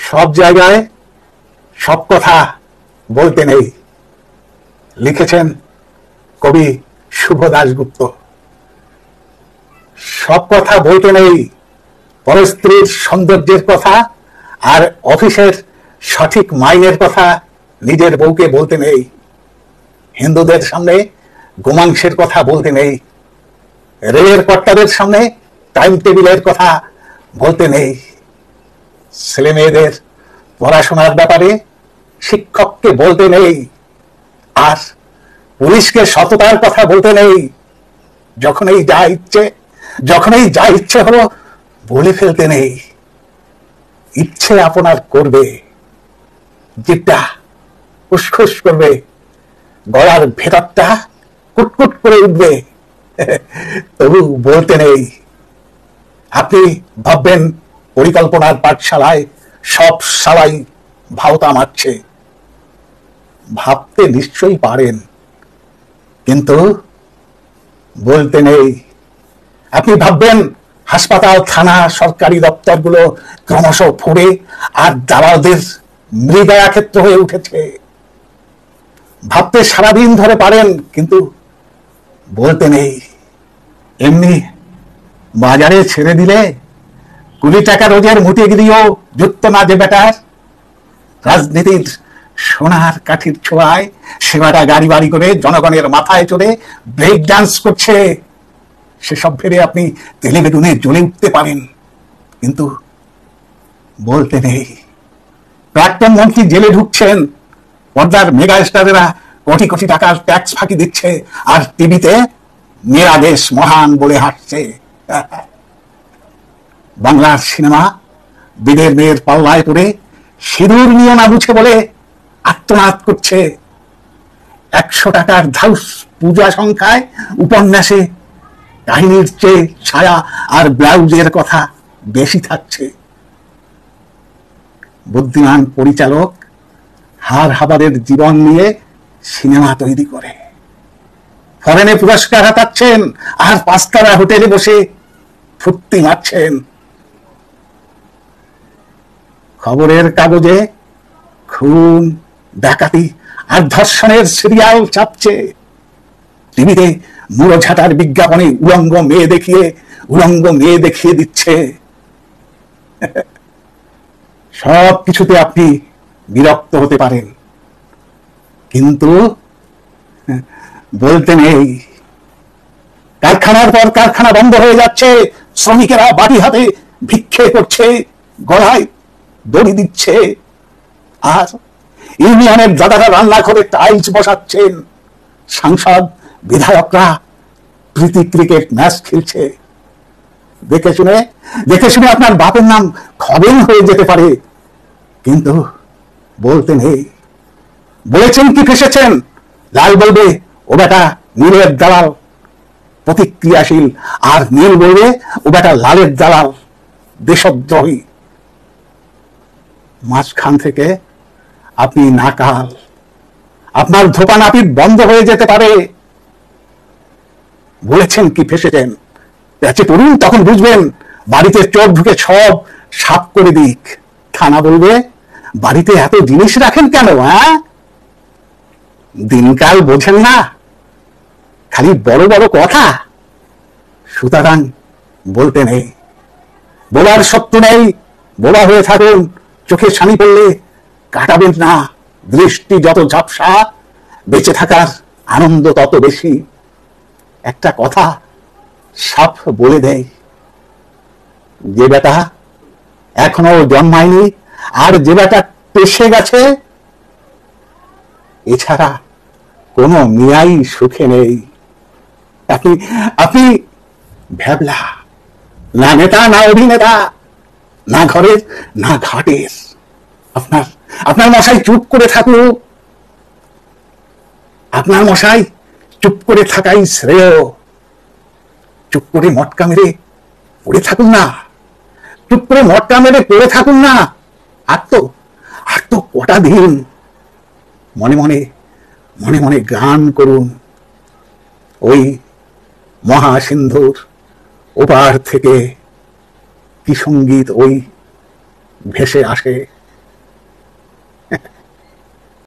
সব জায়গায় সব কথা বলতে নেই, লিখেছেন কবি শুভ দাশগুপ্ত। সব কথা বলতে নেই, পরস্ত্রীর সৌন্দর্যের কথা আর অফিসের সঠিক মাইনের কথা নিজের বউকে বলতে নেই। হিন্দুদের সামনে গোমাংসের কথা বলতে নেই, রেলের কর্তাদের সামনে টাইম টেবিলের কথা বলতে নেই, ছেলে মেয়েদের পড়াশোনার ব্যাপারে শিক্ষককে বলতে নেই, আর পুলিশকে সততার কথা বলতে নেই। যখনই যা ইচ্ছে হলো বলে ফেলতে নেই। ইচ্ছে আপনার করবে, জিভটা উসখুস করবে, গলার ভেতরটা কুটকুট করে উঠবে, তবু বলতে নেই। আপনি ভাববেন পরিকল্পনার পাঠশালায় সব সবাই ভাওতা মারছে। ভাবতে নিশ্চয়ই পারেন, কিন্তু বলতে নেই। আপনি ভাববেন হাসপাতাল, থানা, সরকারি দপ্তরগুলো ক্রমশ ফুরে আর দালালদের মৃগয়া ক্ষেত্র হয়ে উঠেছে। ভাবতে সারাদিন ধরে পারেন, কিন্তু বলতে নেই। এমনি বাজারে ছেড়ে দিলে 20 টাকা রোজের মুটিগিরিও যুক্ত না যে বেটার। রাজনীতির সোনার কাঠির ছোঁয়ায় সেবাটা গাড়ি বাড়ি করে জনগণের মাথায় চড়ে ব্রেক ডান্স করছে। সেসব ভেবে আপনি তেলে বেগুনে জ্বলে উঠতে পারেন, কিন্তু বলতে নেই। প্রাক্তন মন্ত্রী জেলে ঢুকছেন, পর্দার মেগা স্টারেরা কোটি কোটি টাকার ট্যাক্স ফাঁকি দিচ্ছে, আর টিভিতে মেরা দেশ মহান বলে হাঁটছে। বাংলার সিনেমা বিদের মেয়ের পাল্লায় পড়ে সিঁদুর নিয়ে না বুঝে বলে আত্মনাদ করছে। 100 টাকার ধাউস পূজা সংখ্যায় উপন্যাসে কাহিনীর চেয়ে ছায়া আর ব্লাউজের কথা বেশি থাকছে। বুদ্ধিমান পরিচালক হার হাবারের জীবন নিয়ে সিনেমা তৈরি করে, ফরেনে পুরস্কার হাতাচ্ছেন আর 5 তারা হোটেলে বসে ফুর্তি মারছেন। খবরের কাগজে খুন, ডাকাতি আর ধর্ষণের সিরিয়াল চাপছে। টিভিতে মুড়োঝাটার বিজ্ঞাপনে উলঙ্গ মেয়ে দেখিয়ে দিচ্ছে। সব কিছুতে আপনি বিরক্ত হতে পারেন, কিন্তু বলতে নেই। কারখানার পর কারখানা বন্ধ হয়ে যাচ্ছে, শ্রমিকেরা বাড়ি হাতে ভিক্ষে করছে, গলায় দড়ি দিচ্ছে, আর ইউনিয়নের দাদারা রান্নাঘরে টাইলস বসাচ্ছেন। সাংসদ বিধায়করা প্রীতি ক্রিকেট ম্যাচ খেলছে। দেখে শুনে আপনার বাপের নাম খবেন হয়ে যেতে পারে, কিন্তু বলতে নেই। বলেছেন কি ফেসেছেন? লাল বলবে ও বেটা নীলের দালাল, প্রতিক্রিয়াশীল, আর নীল বলবে ও বেটা লালের দালাল, দেশদ্রোহী। মাঝখান থেকে আপনি নাকাল, আপনার ধোপা নাপিত বন্ধ হয়ে যেতে পারে। বলেছেন কি ফেসেছেন? প্যাচে পড়ুন, তখন বুঝবেন। বাড়িতে চোখ ঢুকে সব সাফ করে দিক। থানা বলবে বাড়িতে এত জিনিস রাখেন কেন? দিনকাল বোঝেন না, খালি বড় বড় কথা। সুতরাং বলতে নেই। বলার শক্ত নেই, বোবা হয়ে থাকুন। চোখে ছানি পড়লে কাটাবেন না। দৃষ্টি যত ঝাপসা, বেঁচে থাকার আনন্দ তত বেশি। একটা কথা সাফ বলে দেয়, যে বেটা এখনো জন্মায়নি আর যে বেটা পেশে গেছে, এছাড়া কোনো মেয়াই সুখে নেই। আপনি ভ্যাবলা, না নেতা না অভিনেতা, না ঘরের না ঘাটের। আপনার মশাই চুপ করে থাকুক। আপনার মশাই চুপ করে থাকাই শ্রেয়। চুপ করে মটকা মেরে পড়ে থাকুন না। চুপ করে মটকা মেরে পড়ে থাকুন না। আর তো কটা দিন মনে মনে গান করুন। ওই মহাসিন্ধুর ওপার থেকে কি সঙ্গীত ওই ভেসে আসে।